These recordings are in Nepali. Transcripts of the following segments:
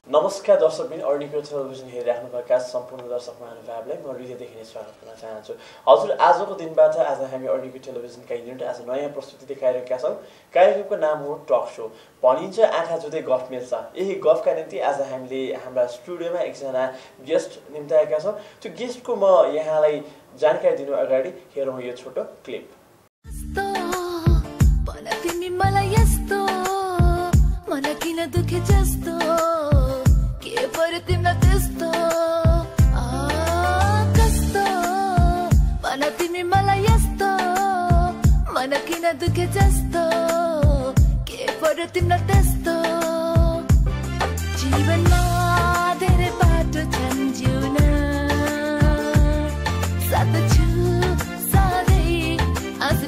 नमस्कार दर्शकबिन अर्निको टेलिभिजन हेरिराख्नुभएका सम्पूर्ण दर्शक महानुभावलाई म हृदयदेखि नै स्वागत गर्न चाहन्छु। हजुर आजको दिनबाट आज हामी अर्निको टेलिभिजनका युनिट आज नयाँ प्रस्तुति देखाइरहेका छौँ। कार्यक्रमको नाम हो टक सो। भनिन्छ आँखा जुधै गफ मिल्छ। यही गफका निम्ति आज हामीले हाम्रा स्टुडियोमा एकजना गेस्ट निम्ताएका छौँ। त्यो गेस्टको म यहाँलाई जानकारी दिनु अगाडि हेरौँ यो छोटो क्लिप। तिमीलाई त्यस्तो कस्तो भन तिमी मलाई यस्तो मन किन दुखे जस्तो के पर्यो तिमीलाई त्यस्तो जीवनमा धेरै बाटो छन् जिउन साथ छु सधैँ आज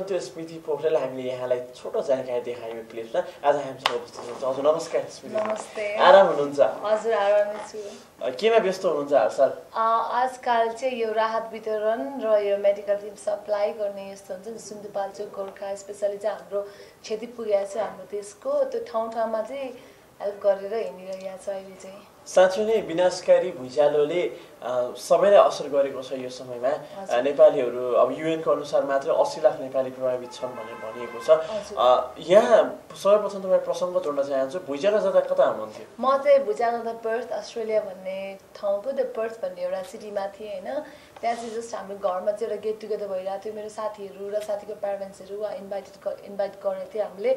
त्यो स्मृति पोखरेल हामीले यहाँलाई छोटो जानकारी देखायौँ क्लिपमा। आज हामीसँग उपस्थित हुनुहुन्छ। हजुर नमस्कार स्मृति। नमस्ते। आराम हुनुहुन्छ? हजुर आरामै छु। केमा व्यस्त हुनुहुन्छ हालसाल? आजकल चाहिँ यो राहत वितरण र यो मेडिकल टिम सप्लाई गर्ने यस्तो हुन्छ नि सिन्धुपाल्चोक गोर्खा स्पेसली चाहिँ हाम्रो क्षति पुगेको छ हाम्रो देशको त्यो ठाउँ ठाउँमा चाहिँ हेल्प गरेर हिँडिरहेको छ अहिले चाहिँ। साँच्चै नै विनाशकारी भुइँचालोले सबैलाई असर गरेको छ यो समयमा। नेपालीहरू अब युएनको अनुसार मात्र 80 लाख नेपाली प्रभावित छन् भनेर भनिएको छ। यहाँ सर्वप्रथम तपाईँ प्रसङ्ग जोड्न चाहन्छु। भुइँचालो जाँदा कता हुनुहुन्थ्यो? म चाहिँ भुइँचालो जाँदा पर्थ अस्ट्रेलिया भन्ने ठाउँको त्यो पर्थ भन्ने एउटा सिटीमा थिएँ होइन। त्यहाँ चाहिँ जस्ट हाम्रो घरमा चाहिँ एउटा गेट टुगेदर भइरहेको थियो। मेरो साथीहरू र साथीको प्यारेन्ट्सहरू इन्भाइट गरेको थियो हामीले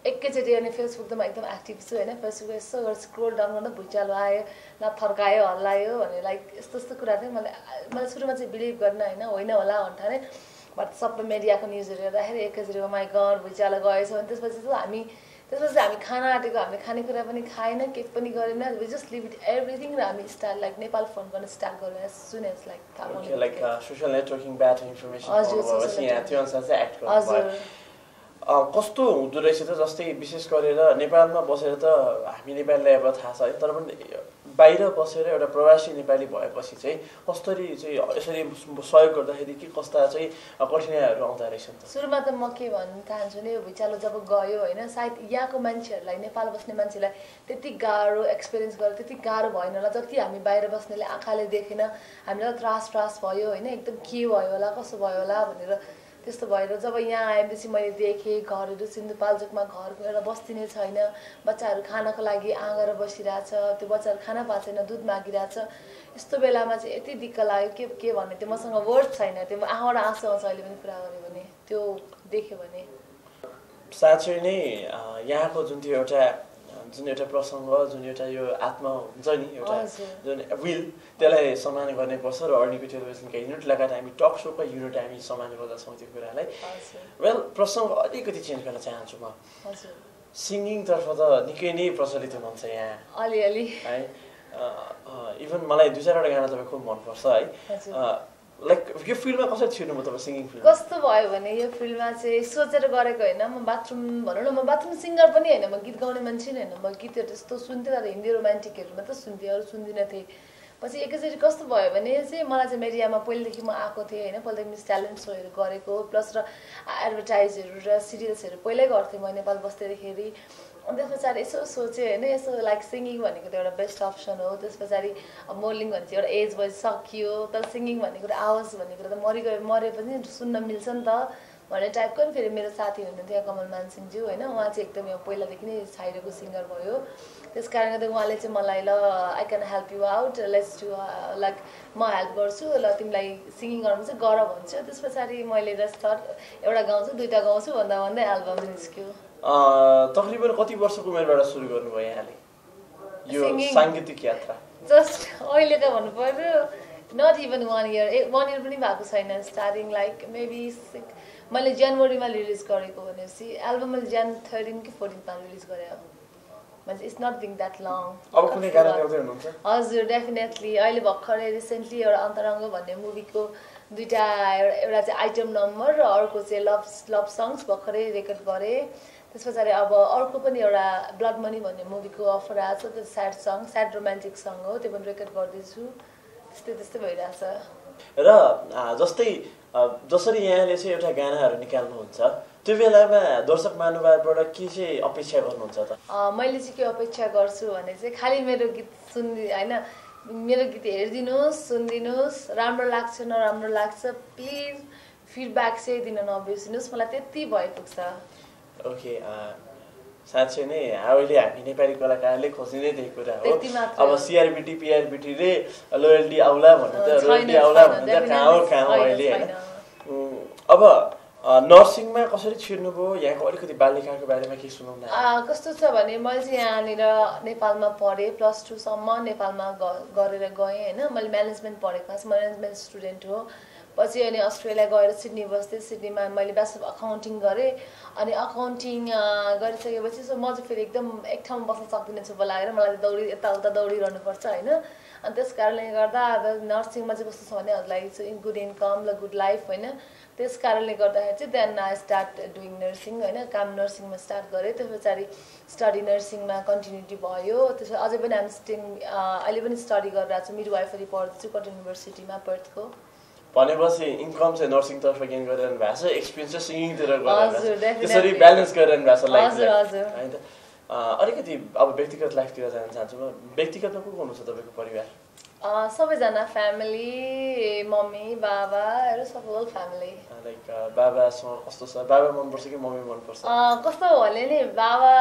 एकैचोटि। अनि फेसबुक त म एकदम एक्टिभ छु होइन। फेसबुक यसो स्क्रोल डाउन गर्दा भुइँचालो आयो ल थर्कायो हल्लायो भने लाइक यस्तो यस्तो कुरा थियो। मलाई सुरुमा चाहिँ बिलिभ गर्न होइन होला भन्ठाने बट सबै मिडियाको न्युजहरू हेर्दाखेरि एकैचोटि माई गड भुइँचालो गएछ भने त्यसपछि हामी खाना आँटेको हामीले खानेकुरा पनि खाएन केही पनि गरेन। We just leave it everything र हामी स्टार्ट लाइक नेपाल फोन गर्न स्टार्ट गऱ्यौँ as soon as like social नेटवर्किङबाट इन्फर्मेसन त्यो अनुसार चाहिँ एक्ट गर्नुभयो। कस्तो हुँदो रहेछ त? जस्तै विशेष गरेर नेपालमा बसेर त हामी नेपालीलाई अब थाहा छ है, तर पनि बाहिर बसेर एउटा प्रवासी नेपाली भएपछि चाहिँ कसरी चाहिँ यसरी सहयोग गर्दाखेरि के कस्ता चाहिँ कठिनाइहरू आउँदो रहेछ त? सुरुमा त म के भन्न चाहन्छु भने भुइँचालो जब गयो होइन सायद यहाँको मान्छेहरूलाई नेपाल बस्ने मान्छेलाई त्यति गाह्रो एक्सपिरियन्स गरेर त्यति गाह्रो भएन होला जति हामी बाहिर बस्नेले आँखाले देखेन। हामीलाई त्रास भयो होइन, एकदम के भयो होला कसो भयो होला भनेर त्यस्तो भएर जब यहाँ आएपछि मैले देखेँ घरहरू सिन्धुपाल्चोकमा घरको एउटा बस्ती नै छैन। बच्चाहरू खानको लागि आँगेर बसिरहेछ, त्यो बच्चाहरू खाना पाएको छैन, दुध मागिरहेछ। यस्तो बेलामा चाहिँ यति दिक्क लाग्यो के भन्ने त्यो मसँग वर्ड छैन। त्यो आँखाबाट आँसु आउँछ अहिले पनि कुरा गऱ्यो भने त्यो देख्यो भने। साँच्चै नै यहाँको जुन एउटा प्रसङ्ग जुन एउटा यो आत्मा हुन्छ नि एउटा जुन विल त्यसलाई सम्मान गर्ने पर्छ र अर्निको टेलिभिजनका युनिट लगायत हामी टक सोका युनिट हामी सम्मान गर्दछौँ त्यो कुरालाई। वेल प्रसङ्ग अलिकति चेन्ज गर्न चाहन्छु म। सिङ्गिङतर्फ त निकै नै प्रचलित हुनुहुन्छ यहाँ अलिअलि है। इभन मलाई 2-4वटा गाना तपाईँ खुब मनपर्छ है। लाइक यो फिल्डमा कसरी छिर्नुभयो तपाईँ सिङ्गिङ फिल्ड? कस्तो भयो भने यो फिल्डमा चाहिँ सोचेर गरेको होइन। म बाथरुम भनौँ न, म बाथरुम सिङ्गर पनि होइन, म गीत गाउने मान्छे नै होइन। म गीतहरू त्यस्तो सुन्थेँ तर हिन्दी रोमान्टिकहरू मात्र सुन्थेँ, अरू सुन्दिनँ थिएँ। पछि एकैचोटि कस्तो भयो भने चाहिँ मलाई चाहिँ मिडियामा पहिलेदेखि म आएको थिएँ होइन। पहिलेदेखि मिस ट्यालेन्ट सोहरू गरेको प्लस र एडभर्टाइजहरू र सिरियल्सहरू पहिल्यै गर्थेँ म नेपाल बस्दैखेरि। अनि त्यस पछाडि यसो सोचेँ होइन यसो लाइक सिङ्गिङ भनेको त एउटा बेस्ट अप्सन हो। त्यस पछाडि अब मोडलिङ भने चाहिँ एउटा एज भए सकियो, तर सिङ्गिङ भनेको आवाज भनेको त मरे पनि सुन्न मिल्छ नि त भन्ने टाइपको। नि फेरि मेरो साथी हुनुहुन्थ्यो कमल मानसिंहज्यू होइन, उहाँ चाहिँ एकदम यो पहिलादेखि नै छाइरहेको सिङ्गर भयो। त्यस कारणले गर्दा उहाँले चाहिँ मलाई ल I can help you out, let's do like म हेल्प गर्छु ल तिमीलाई सिङ्गिङ गर्नु चाहिँ गर भन्छु। त्यस पछाडि मैले जस्ट थट एउटा गाउँछु 2टा गाउँछु भन्दा भन्दै एल्बम निस्क्यो। तकरिबन कति वर्षको उमेरबाट सुरु गर्नुभयो यहाँले यो साङ्गीतिक यात्रा? जस्ट अहिले त भन्नु पर्यो नट इभन 1 इयर पनि भएको छैन। स्टार्टिङ लाइक मेबी मैले जनवरीमा रिलिज गरेको भनेपछि एल्बम मैले Jan 13 कि 14 मा रिलिज गरेँ। म्हणजे it's not being that long. अब कुनै गाना गाउँदै हुनुहुन्छ? हजुर डेफिनेटली। अहिले भर्खरै रिसेन्टली एउटा अन्तरङ्ग भन्ने मुभीको दुईटा एउटा चाहिँ आइटम नम्बर र अर्को चाहिँ लभ सङ्ग्स भर्खरै रेकर्ड गरेँ। त्यस पछाडि अब अर्को पनि एउटा ब्लड मनी भन्ने मुभीको अफर आएको छ, त्यो sad song, sad romantic song हो, त्यो पनि रेकर्ड गर्दैछु। त्यस्तै भइरहेछ। र जस्तै जसरी यहाँले चाहिँ एउटा गानाहरू निकाल्नुहुन्छ त्यो बेलामा दर्शक महानुभावबाट के चाहिँ अपेक्षा गर्नुहुन्छ त? मैले चाहिँ के अपेक्षा गर्छु भने चाहिँ खालि मेरो गीत होइन, मेरो गीत हेरिदिनुहोस्, सुनिदिनुहोस्, राम्रो लाग्छ नराम्रो लाग्छ प्लिज फिडब्याक चाहिँ दिन नबिर्सिनुहोस्, मलाई त्यति भइ पुग्छ। ओके, साँच्चै नै अहिले हामी नेपाली कलाकारले खोजी नै त्यही कुरा हो। अब सिआरबिटी पिआरबिटीले लोयल्टी आउला भन्नु त रोयल्टी आउला भन्नु त कहाँ हो अहिले होइन। अब नर्सिङमा कसरी छिर्नुभयो? यहाँको अलिकति बाल्यकालको बारेमा के सुनाउनु? कस्तो छ भने मैले चाहिँ यहाँनिर नेपालमा पढेँ, +2 सम्म नेपालमा गरेर गएँ होइन। मैले म्यानेजमेन्ट पढेको, म्यानेजमेन्ट स्टुडेन्ट हो। पछि अनि अस्ट्रेलिया गएर सिडनी बस्थेँ, सिडनीमा मैले ब्याचलर अफ अकाउन्टिङ गरेँ। अनि अकाउन्टिङ गरिसकेपछि म चाहिँ फेरि एकदम एक ठाउँमा बस्न सक्दिनँ जस्तो लागेर मलाई यताउता दौडिरहनुपर्छ होइन। अनि त्यस कारणले गर्दा अब नर्सिङमा चाहिँ कस्तो छ भने हजुरलाई गुड इन्कम र गुड लाइफ होइन। त्यस कारणले गर्दाखेरि चाहिँ then I start doing nursing होइन, काम नर्सिङमा स्टार्ट गरेँ। त्यस पछाडि स्टडी नर्सिङमा कन्टिन्युटी भयो। त्यसपछि अझै पनि अहिले पनि स्टडी गरिरहेको छु, मिडवाइफरी पढ्दैछु कटन युनिभर्सिटीमा पर्थको। भनेपछि इन्कम चाहिँ नर्सिङतर्फ गेन गरिरहनु भएको छ, एक्सपिरियन्स चाहिँ सिङ्गिङतिर गरिरहनु, त्यसरी ब्यालेन्स गरिरहनु भएको छ लाइफलाई होइन त। अलिकति अब व्यक्तिगत लाइफतिर जान चाहन्छु म। व्यक्तिगतमा को हुनुहुन्छ तपाईँको परिवार? सबैजना फ्यामिली, मम्मी बाबाहरू सब होल फ्यामिली। लाइक बाबासँग कस्तो छ? बाबा मनपर्छ कि मम्मी मनपर्छ? कस्तो भने नि बाबा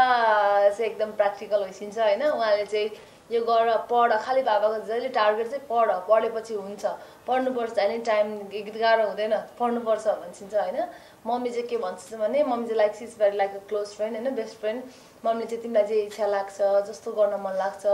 चाहिँ एकदम प्र्याक्टिकल भइसिन्छ होइन। उहाँले चाहिँ यो गर पढ, खालि बाबाको जहिले टार्गेट चाहिँ पढेपछि हुन्छ, पढ्नुपर्छ, एनी टाइम गीत गाह्रो हुँदैन, पढ्नुपर्छ भनिन्छ होइन। मम्मी चाहिँ के भन्छ भने मम्मी चाहिँ like she's very like a close friend होइन, बेस्ट फ्रेन्ड। मम्मीले चाहिँ तिमीलाई जे इच्छा लाग्छ, जस्तो गर्न मन लाग्छ,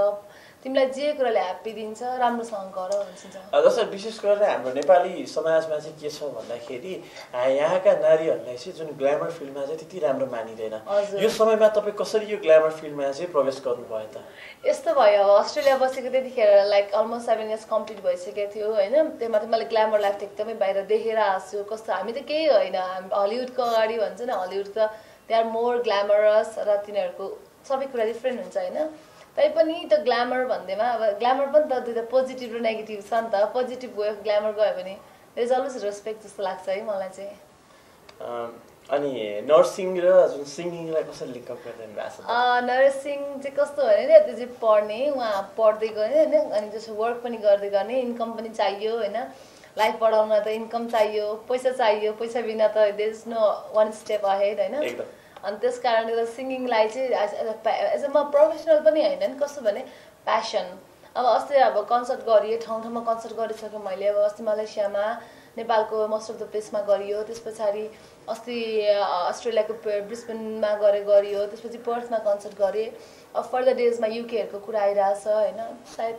तिमीलाई जे कुराले ह्याप्पी दिन्छ राम्रोसँग गर भन्छ। जस्तो विशेष गरेर हाम्रो नेपाली समाजमा चाहिँ के छ भन्दाखेरि यहाँका नारीहरूलाई चाहिँ जुन ग्ल्यामर फिल्डमा चाहिँ त्यति राम्रो मानिँदैन। यो समयमा तपाईँ कसरी यो ग्ल्यामर फिल्डमा चाहिँ प्रवेश गर्नुभयो त? यस्तो भयो, अब अस्ट्रेलिया बसेको त्यतिखेर लाइक अलमोस्ट 7 इयर्स कम्प्लिट भइसकेको थियो होइन। त्यही माथि मैले ग्ल्यामर लाइफ त एकदमै बाहिर देखेर आएको छु। कस्तो हामी त केही होइन, हलिउडको अगाडि भन्छ नि, हलिउड त दे आर मोर ग्ल्यामरस र तिनीहरूको सबै कुरा डिफ्रेन्ट हुन्छ होइन। तैपनि त ग्ल्यामर भन्दैमा अब ग्ल्यामर पनि त दुईवटा पोजिटिभ र नेगेटिभ छ नि त। पोजिटिभ वे अफ ग्ल्यामर गयो भने देयर इज अलवेज रेस्पेक्ट जस्तो लाग्छ है मलाई चाहिँ। अनि नर्सिङ र जुन सिङ्गिङलाई कसरी लिङ्क अप गरिदिनु भएको छ? नर्सिङ चाहिँ कस्तो भने नि त्यो चाहिँ पढ्ने, उहाँ पढ्दै गएँ होइन, अनि जस्तो वर्क पनि गर्दै गर्ने, इन्कम पनि चाहियो होइन। लाइफ बढाउन त इन्कम चाहियो, पैसा चाहियो, पैसा बिना त there is no one step ahead होइन। अनि त्यस कारणले गर्दा सिङ्गिङलाई चाहिँ एज म प्रोफेसनल पनि होइन नि, कस्तो भने प्यासन। अब अस्ति अब कन्सर्ट गरियो, ठाउँ ठाउँमा कन्सर्ट गरिसकेँ मैले। अब अस्ति मलेसियामा, नेपालको मोस्ट अफ द प्लेसमा गरियो। त्यस पछाडि अस्ति अस्ट्रेलियाको ब्रिस्बेनमा गरियो। त्यसपछि पर्थमा कन्सर्ट गरेँ। अब फर्दर डेजमा युकेहरूको कुरा आइरहेछ होइन। सायद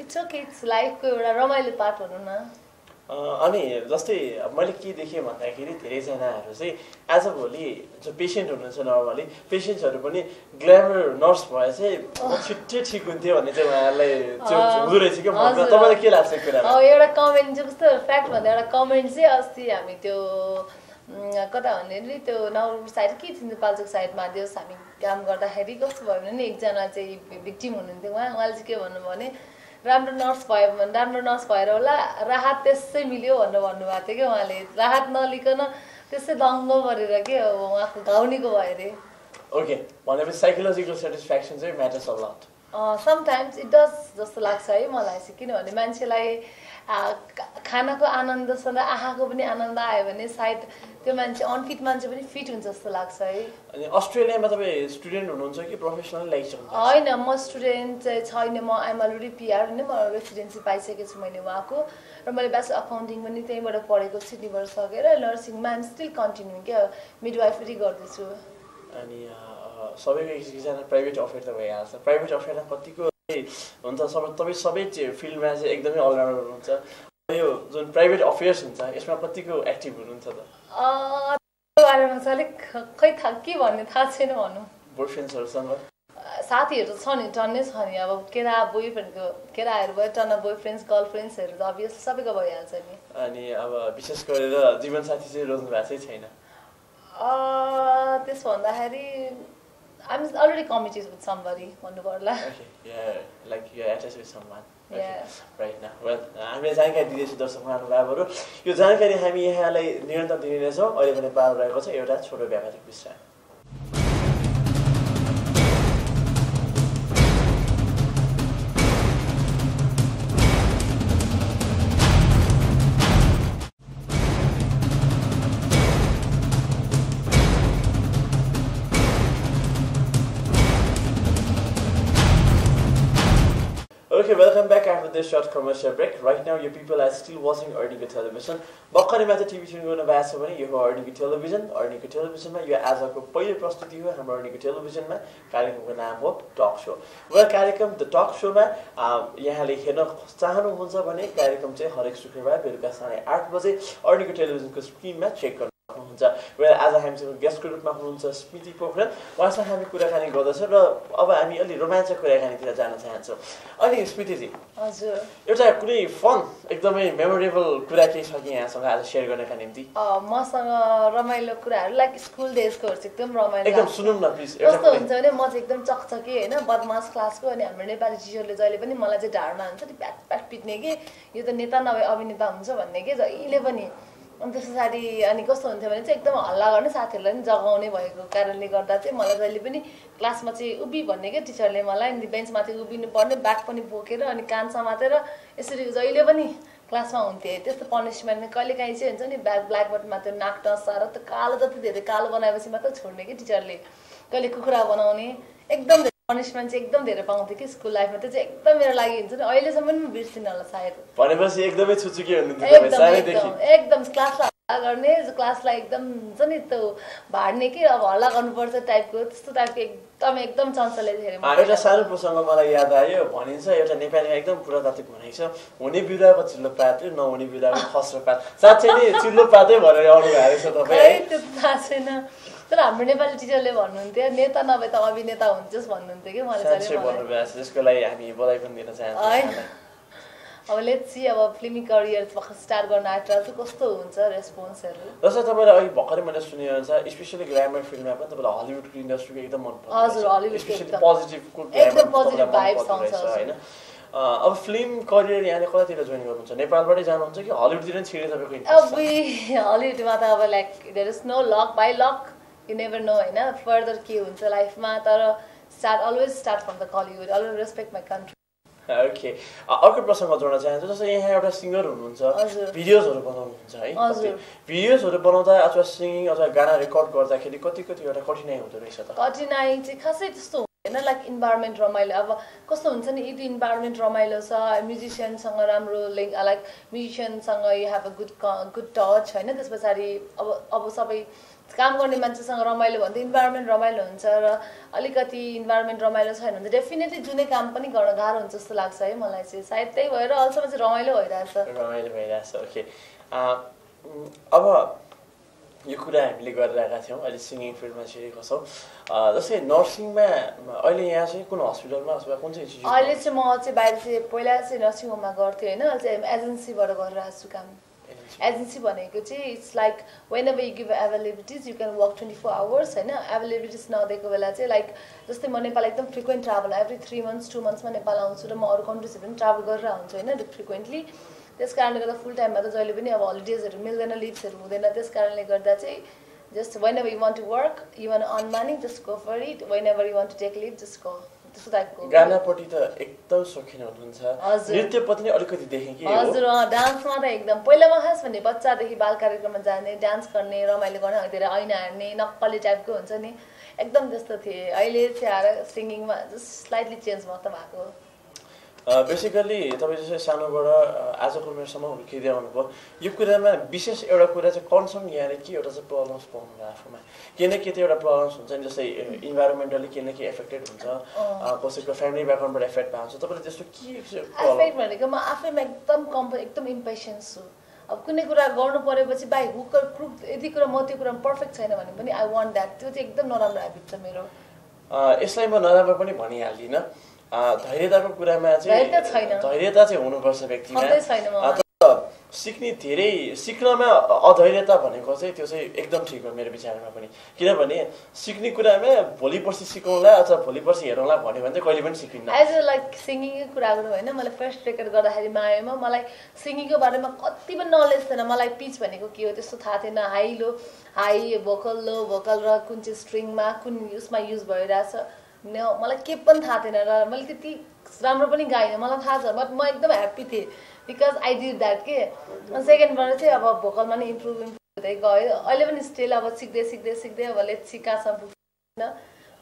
इट्स ओके, इट्स लाइफको एउटा रमाइलो पार्ट भनौँ न। अनि जस्तै मैले के देखेँ भन्दाखेरि धेरैजनाहरू चाहिँ आजभोलि जो पेसेन्ट हुनुहुन्छ नर्मली पेसेन्ट्सहरू पनि ग्ल्यामर नर्स भए चाहिँ छिट्टै ठिक हुन्थ्यो भन्ने चाहिँ उहाँहरूलाई हुँदो रहेछ क्या। तपाईँलाई के लाग्छ कुरा? एउटा कमेन्ट चाहिँ कस्तो फ्याक्ट भन्दा एउटा कमेन्ट चाहिँ अस्ति हामी त्यो कता भने त्यो नौर साइड के थियो नेपालचोक साइडमा दियोस् हामी काम गर्दाखेरि कस्तो भयो भने नि एकजना चाहिँ भिक्टिम हुनुहुन्थ्यो। उहाँले चाहिँ के भन्नुभयो भने राम्रो नर्स भएर होला राहत त्यसै मिल्यो भनेर भन्नुभएको थियो क्या। उहाँले राहत नलिकन त्यसै दङ्ग गरेर के उहाँको घाउनीको भयो अरे। ओके, भनेपछि साइकोलोजिकल सेटिस्फ्याक्सन चाहिँ matters a lot. Sometimes it does जस्तो लाग्छ है मलाई चाहिँ। किनभने मान्छेलाई खानाको आनन्दसँग आँखाको पनि आनन्द आयो भने सायद त्यो मान्छे अनफिट मान्छे पनि फिट हुन्छ जस्तो लाग्छ है। अनि अस्ट्रेलियामा तपाईँ स्टुडेन्ट हुनुहुन्छ कि प्रोफेसनल लाइफ? होइन, म स्टुडेन्ट चाहिँ छैन, म आइएम अलरेडी पिआर होइन। म रेसिडेन्सी पाइसकेको छु मैले उहाँको, र मैले ब्याचलर अकाउन्टिङ पनि त्यहीँबाट पढेको सिडनीबाट सकेर नर्सिङमा आइम स्टिल कन्टिन्यू क्या, मिडवाइफरी गर्दैछु। अनि सबैको एकजना प्राइभेट अफेयर त भइहाल्छ। प्राइभेट अफेयरमा कतिको हुन्छ तपाईँ सबै फिल्डमा चाहिँ एकदमै अलराउन्डर हुनुहुन्छ। यो जुन प्राइभेट अफेयर्स हुन्छ यसमा कतिको एक्टिभ हुनुहुन्छ त? त्यो बारेमा चाहिँ अलिक खै के भन्ने थाहा छैन भनौँ। बोयफ्रेन्ड्सहरूसँग साथीहरू छ नि, टन्नै छ नि। अब केटा बोयफ्रेन्डको केटाहरू भयो, टन्न बोयफ्रेन्ड्स गर्लफ्रेन्ड्सहरू त अभियस सबैको भइहाल्छ नि। अनि अब विशेष गरेर जीवनसाथी चाहिँ रोज्नु भएको चाहिँ छैन? त्यसो भन्दाखेरि I'm already committed with somebody भन्नु पर्ला Okay, yeah, like you're attached with someone. Okay, Yeah. right now. Well, हामीले जानकारी दिँदैछु दर्शक महानुभावहरू यो जानकारी हामी यहाँलाई निरन्तर दिने रहेछौँ अहिले पनि पालो रहेको छ एउटा छोटो व्यापारिक विश्राम Okay, welcome back after this short commercial break. Right now, you people are still watching Arnico Television. भर्खरै मात्र टिभी ट्युन गर्नु भएको छ भने यो हो अर्निको टेलिभिजन अर्निको टेलिभिजनमा यो आजको पहिलो प्रस्तुति हो हाम्रो अर्निको टेलिभिजनमा कार्यक्रमको नाम हो टक शो र कार्यक्रम द टक शोमा यहाँले हेर्न चाहनुहुन्छ भने कार्यक्रम चाहिँ हरेक शुक्रबार बेलुका 8:30 बजे अर्निको टेलिभिजनको स्क्रिनमा चेक गर्नु सक्नुहुन्छ र आज हामीसँग गेस्टको रूपमा हुनुहुन्छ स्मृति पोखरेल उहाँसँग हामी कुराकानी गर्दैछौँ र अब हामी अलि रोमाञ्चक कुराकानीतिर जान चाहन्छौँ अनि स्मृतिजी हजुर एउटा कुनै फन एकदमै मेमोरेबल कुरा केही छ कि यहाँसँग आज सेयर गर्नका निम्ति मसँग रमाइलो कुराहरू लाइक स्कुल डेजकोहरू चाहिँ एकदम रमाइलो एकदम सुनौँ न प्लिज कस्तो हुन्छ भने म चाहिँ एकदम चकचके होइन बदमास क्लासको अनि हाम्रो नेपाली टिचरले जहिले पनि मलाई चाहिँ ढाडमा हुन्छ नि प्याक प्याक पिट्ने कि यो त नेता नभए अभिनेता हुन्छ भन्ने कि जहिले पनि अनि त्यस पछाडि अनि कस्तो हुन्थ्यो भने चाहिँ एकदम हल्ला गर्ने साथीहरूलाई पनि जगाउने भएको कारणले गर्दा चाहिँ मलाई जहिले पनि क्लासमा चाहिँ उभि भन्ने क्या टिचरले मलाई अनि बेन्चमाथि उभिनु पर्ने ब्याग पनि बोकेर अनि कान समातेर यसरी जहिले पनि क्लासमा हुन्थेँ त्यस्तो पनिसमेन्टमा कहिलेकाहीँ चाहिँ हुन्छ नि ब्ल्याकबोर्डमा त्यो नाक टसाएर त्यो कालो जति धेरै कालो बनाएपछि मात्र छोड्ने कि टिचरले कहिले कुखुरा बनाउने एकदम पनिसमेन्ट चाहिँ एकदम धेरै पाउँथेँ कि स्कुल लाइफमा त्यो चाहिँ एकदम मेरो लागि हुन्छ नि अहिलेसम्म पनि बिर्सिनँ होला सायद भनेपछि एकदमै छुचुकी हुनुहुन्थ्यो एकदम क्लासलाई हल्ला गर्ने क्लासलाई एकदम हुन्छ नि त्यो भाड्ने कि अब हल्ला गर्नुपर्छ टाइपको त्यस्तो टाइपको एकदम चञ्चले धेरै एउटा सानो प्रसङ्ग मलाई याद आयो भनिन्छ एउटा नेपालीमा एकदम पुरातात्विक भनाइ छ हुने बिरुवाको चिल्लो पात नहुने बिरुवाको खस्रो पात साँच्चै नै चिल्लो पातै भनेर आउनु भएको छ तपाईँ त्यो थाहा छैन तर हाम्रो नेपाली टिचरले भन्नुहुन्थ्यो नेता नभए त अभिनेता हुन्छस् भन्नुहुन्थ्यो कि मलाई त्यसको लागि हामी बधाई पनि दिन चाहन्छौँ अब लेट्स सी अब फिल्मी करियर स्टार्ट गर्न आइरहेको चाहिँ कस्तो हुन्छ रेस्पोन्सहरू जस्तै तपाईँलाई अघि भर्खरै मैले सुने अनुसार स्पेसली ग्ल्यामर फिल्ममा पनि तपाईँलाई हलिउडको इन्डस्ट्रीको एकदम मन पर्छ हजुर हलिउड स्पेसली पोजिटिभको एकदम पोजिटिभ भाइब्स आउँछ हैन अब फिल्म करियर यहाँले कतातिर जोइन गर्नुहुन्छ नेपालबाटै जानुहुन्छ कि हलिउडतिर पनि छिर्ने तपाईँको इन्ट्रेस्ट अब हलिउडमा त अब like there is no luck by luck you never know होइन फर्दर के हुन्छ लाइफमा तर always start from the Hollywood always respect my country okay अर्को प्रसङ्ग जोड्न चाहन्छु जस्तै यहाँ एउटा सिङ्गर हुनुहुन्छ भिडियोजहरू बनाउनुहुन्छ है भिडियोजहरू बनाउँदा अथवा सिङ्गिङ अथवा गाना रेकर्ड गर्दाखेरि कतिवटा कठिनाइ हुँदो रहेछ त कठिनाइ चाहिँ खासै त्यस्तो होइन लाइक इन्भाइरोमेन्ट रमाइलो अब कस्तो हुन्छ नि यदि इन्भाइरोमेन्ट रमाइलो छ म्युजिसियनसँग राम्रो लाइक म्युजिसियनसँग you have a good touch होइन त्यस पछाडि अब सबै काम गर्ने मान्छेसँग रमाइलो भन्दा इन्भाइरोमेन्ट रमाइलो हुन्छ र अलिकति इन्भाइरोमेन्ट रमाइलो छैन भने डेफिनेटली जुनै काम पनि गर्न गाह्रो हुन्छ जस्तो लाग्छ है मलाई चाहिँ सायद त्यही भएर अहिलेसम्म चाहिँ रमाइलो भइरहेछ ओके अब यो कुरा हामीले गरिरहेका थियौँ अहिले सिङ्गिङ फिल्डमा छिरेको छौँ जस्तै नर्सिङमा अहिले यहाँ चाहिँ कुन हस्पिटलमा अथवा कुन चाहिँ अहिले चाहिँ म चाहिँ बाहिर चाहिँ पहिला चाहिँ नर्सिङ होममा गर्थेँ होइन अहिले चाहिँ एजेन्सीबाट गरिरहेको छु काम एजेन्सी भनेको चाहिँ it's like whenever you give availabilities you can work 24 hours होइन एभाइलेबिलिटिज नदिएको बेला चाहिँ लाइक जस्तै म नेपाल एकदम फ्रिक्वेन्ट ट्राभल एभ्री 3 months 2 monthsमा नेपाल आउँछु र म अरू कन्ट्रिजहरू पनि ट्राभल गरेर हुन्छु होइन फ्रिक्वेन्टली त्यस कारणले गर्दा फुल टाइममा त जहिले पनि अब हलिडेजहरू मिल्दैन लिभ्सहरू हुँदैन त्यस कारणले गर्दा चाहिँ just whenever you want to work you want earn money just go for it whenever you want to take leave just go त्यस्तो टाइपको गानापट्टि त एकदम सोखिन हुनुहुन्छ नृत्यपट्टि नै अलिकति देखेँ कि हजुर डान्समा त एकदम पहिलामा खास भन्ने बच्चादेखि बाल कार्यक्रममा जाने डान्स गर्ने रमाइलो गर्ने धेरै ऐना हेर्ने नक्कली टाइपको हुन्छ नि एकदम त्यस्तो थिएँ अहिले चाहिँ आएर सिङ्गिङमा जस्ट स्लाइटली चेन्ज मात्र भएको बेसिकली तपाईँ जस्तै सानोबाट आजको उमेरसम्म हुर्किँदै आउनुभयो यो कुरामा विशेष एउटा कुरा चाहिँ कन्सर्न यहाँले के एउटा चाहिँ प्रब्लम्स पाउनुभयो आफूमा के न के त एउटा प्रब्लम्स हुन्छ नि जस्तै इन्भाइरोमेन्टली के न के एफेक्टेड हुन्छ कसैको फ्यामिली ब्याकग्राउन्डबाट एफेक्ट भएको हुन्छ तपाईँले त्यस्तो के एफेक्ट भनेको म आफैमा एकदम इम्पेसेन्स छु अब कुनै कुरा गर्नु परेपछि बाई हुकर प्रुफ यदि कुरा म त्यो कुरामा पर्फेक्ट छैन भने पनि आई वान्ट द्याट त्यो चाहिँ एकदम नराम्रो हेबिट छ मेरो यसलाई म नराम्रो पनि भनिहाल्दिनँ धैर्यताको कुरामा चाहिँ धैर्यता चाहिँ हुनुपर्छ व्यक्तिमा सिक्ने धेरै सिक्नमा अधैर्यता भनेको चाहिँ त्यो चाहिँ एकदम ठिक हो मेरो विचारमा पनि किनभने सिक्ने कुरामा भोलि पर्सि सिकौँला अथवा भोलि पर्सि हेरौँला भन्यो भने चाहिँ कहिले पनि सिकिन्न एज अ लाइक सिङ्गिङकै कुरा गरौँ होइन मलाई फर्स्ट रेकर्ड गर्दाखेरि मायामा मलाई सिङ्गिङको बारेमा कति पनि नलेज थिएन मलाई पिच भनेको के हो त्यस्तो थाहा थिएन हाई भोकल लो भोकल र कुन चाहिँ स्ट्रिङमा कुन उसमा युज भइरहेछ मलाई के पनि थाहा थिएन र मैले त्यति राम्रो पनि गाइनँ मलाई थाहा छ बट म एकदम ह्याप्पी थिएँ बिकज आई डिड द्याट के अनि सेकेन्डबाट चाहिँ अब भोकलमा नि इम्प्रुभ हुँदै गयो अहिले पनि स्टिल अब सिक्दै अब लेट्स सी कहाँसम्म पुग्दैन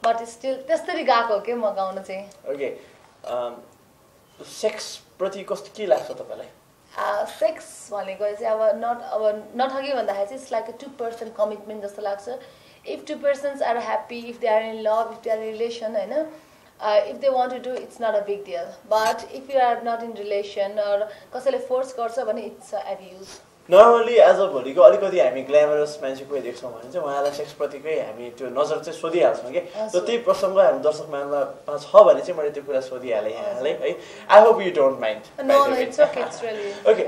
बट स्टिल त्यस्तरी गएको हो कि म गाउन चाहिँ ओके सेक्स प्रति कस्तो के लाग्छ तपाईँलाई सेक्स भनेको चाहिँ अब नठगी भन्दाखेरि चाहिँ इट्स लाइक अ 2% कमिटमेन्ट जस्तो लाग्छ if two persons are happy, if they are in love, if they are in relation, if they want to do, it's not a big deal. But if you are not in relation or कसैले force गर्छ भने it's abuse. नर्मली आज भोलिको अलिकति हामी ग्ल्यामरस मान्छे कोही देख्छौँ भने चाहिँ उहाँलाई सेक्स प्रतिकै हामी त्यो नजर चाहिँ सोधिहाल्छौँ कि त त्यही प्रसङ्ग हामी दर्शक मानमा छ भने चाहिँ मैले त्यो कुरा सोधिहालेँ यहाँलाई है I hope you don't mind okay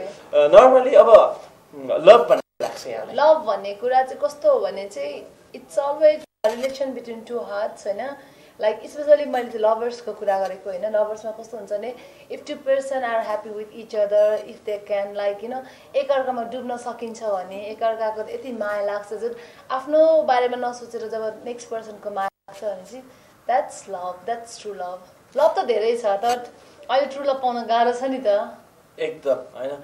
normally अब लभ भन्ने लाग्छ यहाँलाई लभ भन्ने कुरा चाहिँ कस्तो हो भने चाहिँ it's always relation between two hearts होइन लाइक स्पेसली मैले चाहिँ लभर्सको कुरा गरेको होइन लभर्समा कस्तो हुन्छ भने if two person are happy with each other if they can like एकअर्कामा डुब्न सकिन्छ भने एकअर्काको यति माया लाग्छ जुन आफ्नो बारेमा नसोचेर जब नेक्स्ट पर्सनको माया लाग्छ भने चाहिँ that's love that's true love love त धेरै छ तर अहिले ट्रु लभ पाउन गाह्रो छ नि त एकदम होइन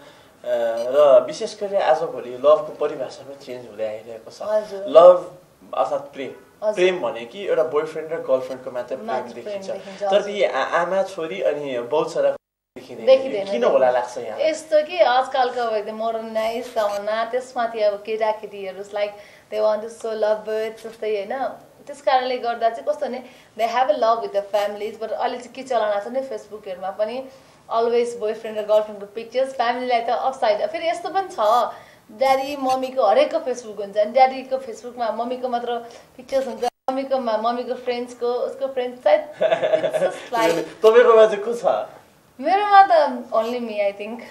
र विशेष गरी आजभोलि लभको परिभाषा पनि चेन्ज हुँदै आइरहेको छ लभ अर्थात् प्रेम भने कि एउटा बोयफ्रेन्ड र गर्लफ्रेन्डको मात्र प्रेम देखिन्छ तर ती आमा छोरी अनि बहुत सारा देखिँदैन किन होला लाग्छ यहाँ यस्तो कि आजकलको अब एकदम मोडर्नाइज जमाना त्यसमाथि अब केटाकेटीहरू like they want to show love birth जस्तै होइन त्यस कारणले गर्दा चाहिँ कस्तो भने they have a love with the families but अहिले चाहिँ के चलन आएको छ नि फेसबुकहरूमा पनि अलवेज बोयफ्रेन्ड र गर्लफ्रेन्डको पिक्चर्स फ्यामिलीलाई त अफसाइड फेरि यस्तो पनि छ ड्याडी मम्मीको हरेकको फेसबुक हुन्छ अनि ड्याडीको फेसबुकमा मम्मीको मात्र पिक्चर्स हुन्छ मम्मीको फ्रेन्ड्सको उसको फ्रेन्ड्स सायद तपाईँकोमा चाहिँ को छ मेरोमा त only me I think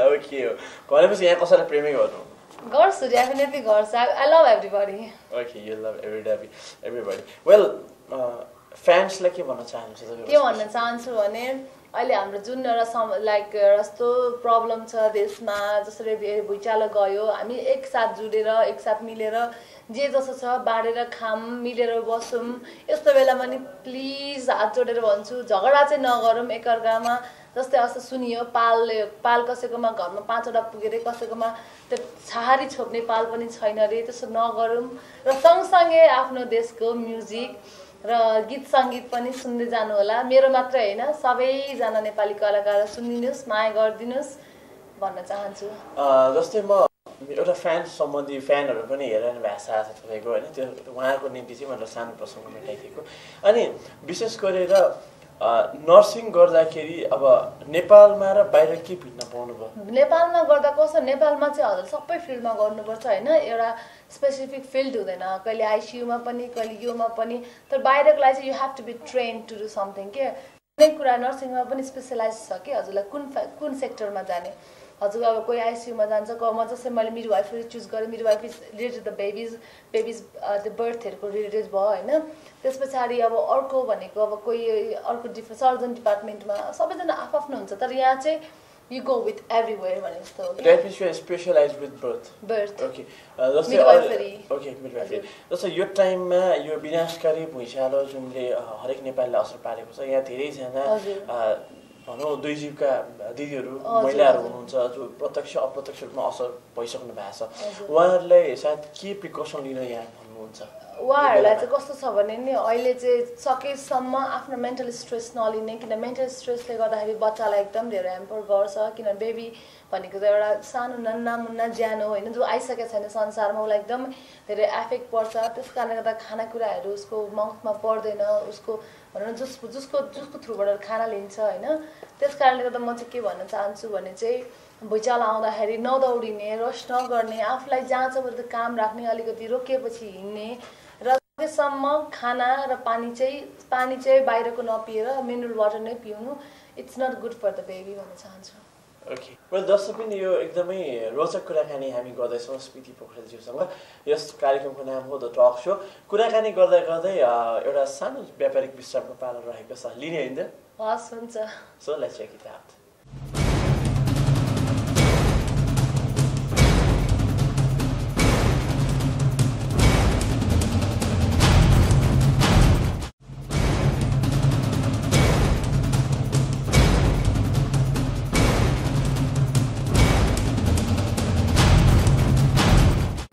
okay भनेपछि यहाँ कसैलाई प्रेमै गर्नु गर्छु डेफिनेटली गर्छु I love everybody okay you love everybody well फ्यान्सलाई के भन्न चाहनुहुन्छ के भन्न चाहन्छु भने अहिले हाम्रो जुन एउटा लाइक यस्तो प्रब्लम छ देशमा जसरी भुइँचालो गयो हामी एकसाथ जुडेर एकसाथ मिलेर जे जसो छ बाँडेर खाम मिलेर बसौँ यस्तो बेलामा नि प्लिज हात जोडेर भन्छु झगडा चाहिँ नगरौँ एकअर्कामा जस्तै अस्ति सुनियो पाल कसैकोमा घरमा 5वटा पुगेर कसैकोमा त्यो छहारी छोप्ने पाल पनि छैन अरे त्यसो नगरौँ र सँगसँगै आफ्नो देशको म्युजिक र गीत सङ्गीत पनि सुन्दै जानु होला मेरो मात्र होइन सबैजना नेपाली कलाकार सुनिदिनुहोस् माया गरिदिनुहोस् भन्न चाहन्छु जस्तै म एउटा फ्यान सम्बन्धी फ्यानहरू पनि हेरिरहनु भएको छ आज तपाईँको होइन त्यो उहाँहरूको निम्ति चाहिँ मैले सानो प्रसङ्ग मेटाइदिएको अनि विशेष गरेर नर्सिङ गर्दाखेरि अब नेपालमा र बाहिर के भिन्न पाउनुभयो नेपालमा गर्दा कस्तो नेपालमा चाहिँ हजुर सबै फिल्डमा गर्नुपर्छ होइन एउटा स्पेसिफिक फिल्ड हुँदैन कहिले आइसियुमा पनि कहिले योमा पनि तर बाहिरको लागि चाहिँ you have to be train to do something के कुनै कुरा नर्सिङमा पनि स्पेसलाइज छ कि हजुरलाई कुन सेक्टरमा जाने हजुर अब कोही आइसियुमा जान्छ म जस्तै मैले मिडवाइफरी चुज गरेँ midwife is related the babies the बर्थहरूको रिलेटेड भयो होइन त्यस पछाडि अब अर्को भनेको अब कोही अर्को सर्जन डिपार्टमेन्टमा सबैजना आफ्नो हुन्छ तर यहाँ चाहिँ you go with everywhere भने जस्तो हो that means you are specialized with birth okay okay midwifery जस्तो यो टाइममा यो विनाशकारी भुइँचालो जुनले हरेक नेपालीलाई असर पारेको छ यहाँ धेरै जना भनौँ दुई जीवका दिदीहरू महिलाहरू हुनुहुन्छ जो प्रत्यक्ष अप्रत्यक्ष रूपमा असर भइसक्नु भएको छ उहाँहरूलाई सायद के प्रिकसन लिन यहाँ भन्नुहुन्छ उहाँहरूलाई चाहिँ कस्तो छ भने नि अहिले चाहिँ सकेसम्म आफ्नो मेन्टल स्ट्रेस नलिने किन मेन्टल स्ट्रेसले गर्दाखेरि बच्चालाई एकदम धेरै ह्याम्पर गर्छ किन बेबी भनेको त एउटा सानो नन्ना मुन्ना ज्यान हो होइन जो आइसकेको छैन संसारमा उसलाई एकदम धेरै एफेक्ट पर्छ त्यस कारणले गर्दा खानेकुराहरू उसको माउथमा पर्दैन उसको भनौँ न जसको थ्रुबाट खाना लिन्छ होइन त्यस कारणले गर्दा म चाहिँ के भन्न चाहन्छु भने चाहिँ भुइँचालो आउँदाखेरि नदौडिने रस नगर्ने आफूलाई जहाँ छ काम राख्ने अलिकति रोकिएपछि हिँड्ने र सकेसम्म खाना र पानी चाहिँ बाहिरको नपिएर मिनरल वाटर नै पिउनु it's not good for the baby भन्न चाहन्छु ओके वेल दर्शक पनि यो एकदमै रोचक कुराकानी हामी गर्दैछौँ स्मृति पोखरेलज्यूसँग। यस कार्यक्रमको नाम हो द टक सो। कुराकानी गर्दै गर्दै एउटा सानो व्यापारिक विश्रामको पालो रहेको छ, लिने होइन त? हस् हुन्छ। So let's check it out.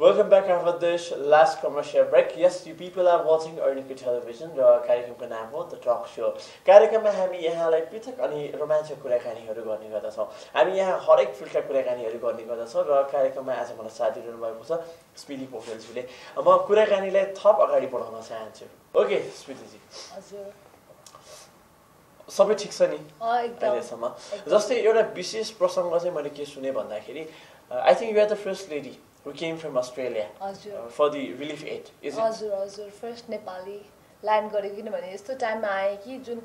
Welcome back after this last commercial break. Yes, you people are watching Arnico Television र कार्यक्रमको नाम हो द टक सो। कार्यक्रममा हामी यहाँलाई पृथक अनि रोमाञ्चक कुराकानीहरू गर्ने गर्दछौँ। हामी यहाँ हरेक फिल्डका कुराकानीहरू गर्ने गर्दछौँ र कार्यक्रममा आज मलाई साथ दिइरहनु भएको छ स्मृति पोखरेलज्यूले। म कुराकानीलाई थप अगाडि बढाउन चाहन्छु। ओके स्मृतिजी, हजुर सबै ठिक छ नि एकदम अहिलेसम्म? जस्तै एउटा विशेष प्रसङ्ग चाहिँ मैले के सुने भन्दाखेरि I think you are the first lady who came from Australia for the relief aid, is it? हजुर फर्स्ट नेपाली ल्यान्ड गरेको, किनभने यस्तो टाइममा आएँ कि जुन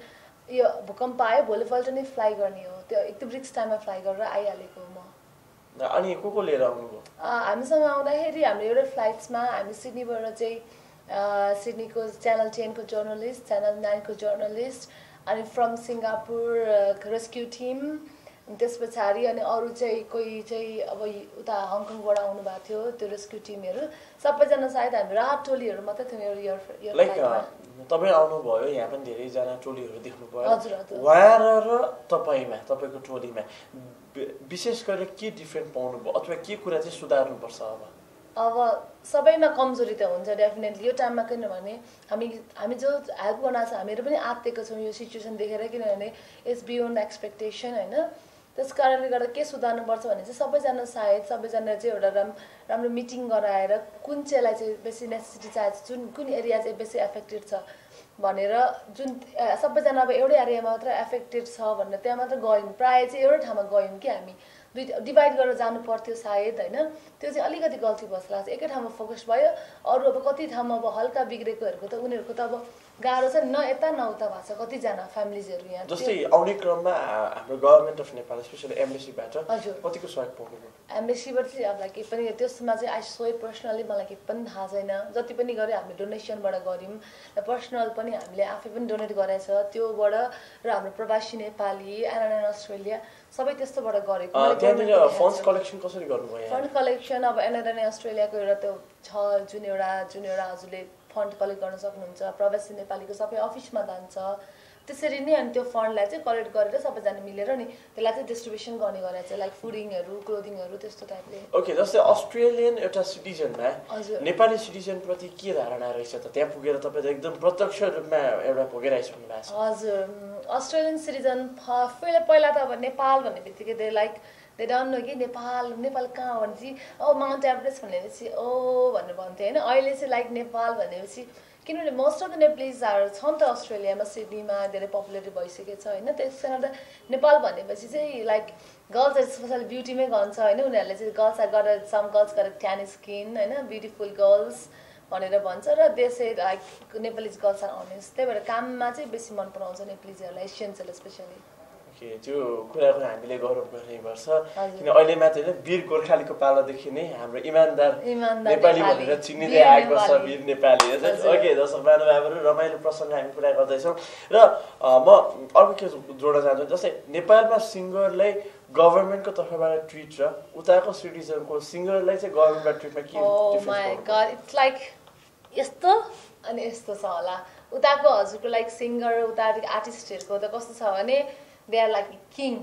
यो भूकम्प आयो भोलिपल्ट नै फ्लाइ गर्ने हो, त्यो एकदम रिक्स टाइममा फ्लाइ गरेर आइहालेको म। अनि को लिएर आउनुभयो? हामीसँग आउँदाखेरि हाम्रो एउटा फ्लाइट्समा हामी सिडनीबाट चाहिँ सिडनीको च्यानल 10 को जर्नलिस्ट, च्यानल 9 को जर्नलिस्ट, अनि फ्रम सिङ्गापुर रेस्क्यु टिम, त्यस पछाडि अनि अरू चाहिँ कोही चाहिँ अब उता हङकङबाट आउनु भएको थियो त्यो रेस्क्यु टिमहरू, सबैजना सायद हामी राहत टोलीहरू मात्रै थियौँ यो लाइक तपाईँ आउनुभयो, यहाँ पनि धेरैजना टोलीहरू देख्नुभयो। हजुर उहाँ र तपाईँमा, तपाईँको टोलीमा विशेष गरेर के डिफ्रेन्ट पाउनुभयो अथवा के कुरा चाहिँ सुधार्नुपर्छ? अब सबैमा कमजोरी त हुन्छ डेफिनेटली यो टाइममा, किनभने हामी जो हेल्प गर्न छ हामीहरू पनि आत्तिएको छौँ यो सिचुएसन देखेर, किनभने इट्स बियोन्ड एक्सपेक्टेसन होइन। त्यस कारणले गर्दा के सुधार्नुपर्छ भने चाहिँ सबैजना चाहिँ एउटा राम्रो मिटिङ गराएर कुन चाहिँलाई चाहिँ बेसी नेसेसिटी चाहिएको छ, कुन एरिया चाहिँ बेसी एफेक्टेड छ भनेर, जुन सबैजना अब एउटै एरियामा मात्र एफेक्टेड छ भनेर त्यहाँ मात्र गयौँ, प्रायः चाहिँ एउटै ठाउँमा गयौँ कि हामी डिभाइड गरेर जानु पर्थ्यो सायद होइन, त्यो चाहिँ अलिकति गल्ती जस्तो लाग्छ। एकै ठाउँमा फोकस भयो, अरू अब कति ठाउँमा अब हल्का बिग्रेकोहरूको त उनीहरूको त अब गाह्रो छ न यता न उता भएको छ कतिजना फ्यामिलीजहरू यहाँ। जस्तै आउने क्रममा हाम्रो गभर्मेन्ट अफ नेपाल स्पेसली एम्बेसीबाट कतिको सहयोग पाउनुभयो? एम्बेसीबाट चाहिँ अब केही पनि त्यसमा चाहिँ आई सोय पर्सनली मलाई केही पनि थाहा छैन, जति पनि गऱ्यो हामीले डोनेसनबाट गऱ्यौँ र पर्सनल पनि हामीले आफै पनि डोनेट गरेछ त्योबाट, र हाम्रो प्रवासी नेपाली एनएन अस्ट्रेलिया सबै त्यस्तोबाट गरेको। त्यहाँनिर फन्ड्स कलेक्सन कसरी गर्नुभयो? फन्ड कलेक्सन अब एनएन अस्ट्रेलियाको एउटा त्यो छ जुन एउटा हजुरले फन्ड कलेक्ट गर्न सक्नुहुन्छ, प्रवासी नेपालीको सबै अफिसमा जान्छ, त्यसरी नै अनि त्यो फन्डलाई चाहिँ कलेक्ट गरेर सबैजना मिलेर नि त्यसलाई चाहिँ डिस्ट्रिब्युसन गर्ने गरेर चाहिँ लाइक फुडिङहरू क्लोदिङहरू त्यस्तो टाइपले। ओके, जस्तै अस्ट्रेलियन एउटा सिटिजनमा नेपाली सिटिजनप्रति के धारणा रहेछ त? त्यहाँ पुगेर तपाईँ त एकदम प्रत्यक्ष रूपमा एउटा भोगेर आइसक्नु भएको छ। हजुर अस्ट्रेलियन सिटिजन पहिला त अब नेपाल भन्ने बित्तिकै दे डोन्ट नो कि नेपाल कहाँ भनेपछि माउन्ट एभरेस्ट भनेपछि भनेर भन्थ्यो होइन। अहिले चाहिँ लाइक नेपाल भनेपछि किनभने मोस्ट अफ द नेपालीजहरू छ नि त अस्ट्रेलियामा, सिडनीमा धेरै पपुलेटेड भइसकेको छ होइन, त्यस कारण नेपाल भनेपछि चाहिँ लाइक गर्ल्सहरू स्पेसली ब्युटीमै गन्छ होइन, उनीहरूले चाहिँ सम गर्ल्स गरेर ट्यान स्किन होइन, ब्युटिफुल गर्ल्स भनेर भन्छ, र देशै like Nepalese girls are honest, त्यही भएर काममा चाहिँ बेसी मन पराउँछ नेपालीजहरूलाई, एसियन्सहरूले स्पेसली। त्यो कुराको हामीले गौरव गर्नुपर्छ, किन अहिले मात्र होइन वीर गोर्खालीको पालादेखि नै हाम्रो इमान्दार नेपाली भनेर चिनिँदै आएको छ वीर नेपाली। ओके दर्शक महानुभावहरू, रमाइलो प्रसङ्ग हामी कुरा गर्दैछौँ र म अर्को के जोड्न चाहन्छु, जस्तै नेपालमा सिङ्गरलाई गभर्मेन्टको तर्फबाट ट्रिट र उताको सिटिजनको सिङ्गरलाई चाहिँ गभर्मेन्टबाट ट्रिटमा के डिफरेन्स? इट्स लाइक यस्तो अनि यस्तो छ होला। उताको हजुरको लाइक सिङ्गर उता आर्टिस्टहरूको त कस्तो छ भने they are like king,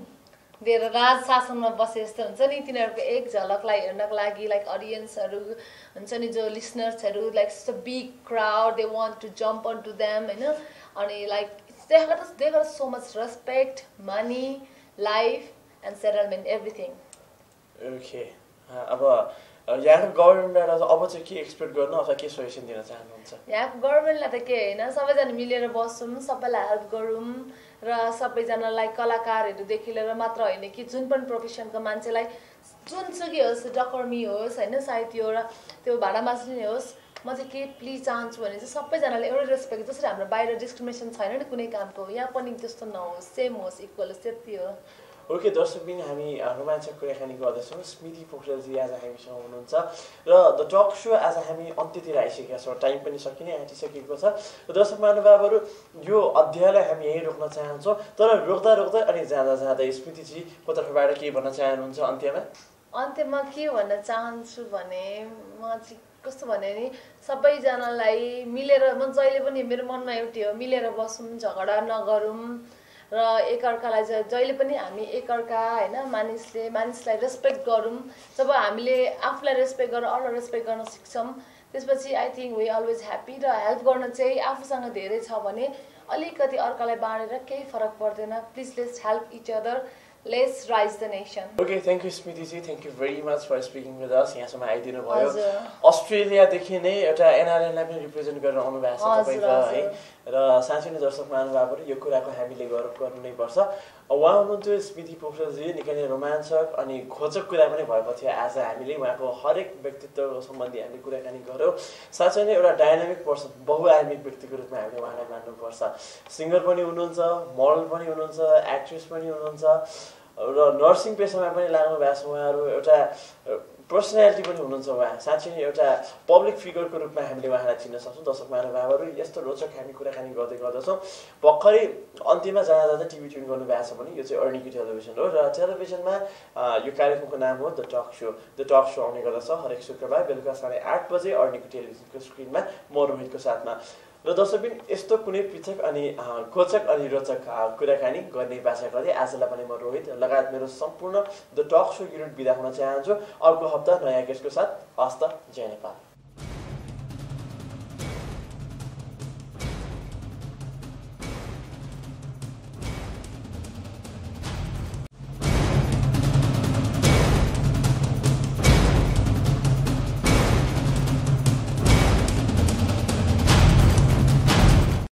they राज शासनमा बसे जस्तो हुन्छ नि, तिनीहरूको एक झलकलाई हेर्नको लागि लाइक अडियन्सहरू हुन्छ नि जो लिसनर्सहरू like so big crowd, they want to jump on to them होइन, अनि like they got so much respect, money, life and settlement everything. Okay, अब यहाँको गभर्मेन्टबाट अब चाहिँ के एक्सपेक्ट गर्नु अथवा के सजेसन दिन चाहनुहुन्छ? यहाँको गभर्मेन्टलाई त के होइन, सबैजना मिलेर बसौँ, सबैलाई हेल्प गरौँ र सबैजनालाई कलाकारहरूदेखि लिएर मात्र होइन कि जुन पनि प्रोफेसनको मान्छेलाई जुनसुकै होस्, डकर्मी होस् होइन, सायद त्यो भाडा मास्ने होस्, म चाहिँ के प्लिज चाहन्छु भने चाहिँ सबैजनाले एउटै रेस्पेक्ट, जसरी हाम्रो बाहिर डिस्क्रिमिनेसन छैन नि कुनै कामको, यहाँ पनि त्यस्तो नहोस्, सेम होस्, इक्वल होस्, त्यति हो। ओके दर्शकबिन हामी रोमाञ्चक कुराकानी गर्दैछौँ स्मृति पोखरेलजी आज हामीसँग हुनुहुन्छ र द टक सो आज हामी अन्त्यतिर आइसकेका छौँ टाइम पनि सकिने आँटिसकेको छ र दर्शक महानुभावहरू यो अध्यायलाई हामी यहीँ रोक्न चाहन्छौँ तर रोक्दा रोक्दै अनि जाँदा जाँदै स्मृतिजी को तर्फबाट के भन्न चाहनुहुन्छ अन्त्यमा के भन्न चाहन्छु भने म चाहिँ कस्तो भने नि सबैजनालाई मिलेर म जहिले पनि मेरो मनमा एउटै हो मिलेर बसौँ झगडा नगरौँ र एकअर्कालाई जहिले पनि हामी एकअर्का होइन मानिसलाई रेस्पेक्ट गरौँ जब हामीले आफूलाई रेस्पेक्ट गरेर अरूलाई रेस्पेक्ट गर्न सिक्छौँ त्यसपछि I think we always happy र हेल्प गर्न चाहिँ आफूसँग धेरै छ भने अलिकति अर्कालाई बाँडेर केही फरक पर्दैन please let's help each other let's rise the nation okay thank you स्मृतिजी thank you very much for speaking with us यहाँसम्म आइदिनु भयो अस्ट्रेलियादेखि नै एउटा एनआरएनलाई पनि रिप्रेजेन्ट गरेर आउनु भएको छ तपाईँ है र साँच्चै नै दर्शक महानुभावहरू यो कुराको हामीले गौरव गर्नु नै पर्छ उहाँ हुनुहुन्थ्यो स्मृति पोखरेलजी निकै नै रोमाञ्चक अनि खोजक कुरा पनि भएको थियो आज हामीले उहाँको हरेक व्यक्तित्व सम्बन्धी हामीले कुराकानी गऱ्यौँ साँच्चै नै एउटा डाइनामिक पर्सन बहुआयामिक व्यक्तिको रूपमा हामीले उहाँलाई मान्नुपर्छ सिङ्गर पनि हुनुहुन्छ मोडल पनि हुनुहुन्छ एक्ट्रेस पनि हुनुहुन्छ र नर्सिङ पेसामा पनि लाग्नु भएको छ उहाँहरू एउटा पर्सनालिटी पनि हुनुहुन्छ उहाँ साँच्चै नै एउटा पब्लिक फिगरको रूपमा हामीले उहाँलाई चिन्न सक्छौँ दर्शक महानुभावहरू यस्तो रोचक हामी कुराकानी गर्दै गर्दछौँ भर्खरै अन्त्यमा जाँदा टिभी ट्युन गर्नुभएको छ भने यो चाहिँ अर्निकी टेलिभिजन हो र टेलिभिजनमा यो कार्यक्रमको नाम हो द टक सो आउने गर्दछ हरेक शुक्रबार बेलुका 8:30 बजे अर्निकी टेलिभिजनको स्क्रिनमा म रोहितको साथमा र दर्शकबिन यस्तो कुनै पृथक अनि खोचक अनि रोचक कुराकानी गर्ने बाचा गर्दै आजलाई पनि म रोहित लगायत मेरो सम्पूर्ण द टक सो युनिट बिदा हुन चाहन्छु अर्को हप्ता नयाँ गेस्टको साथ हस्त जय नेपाल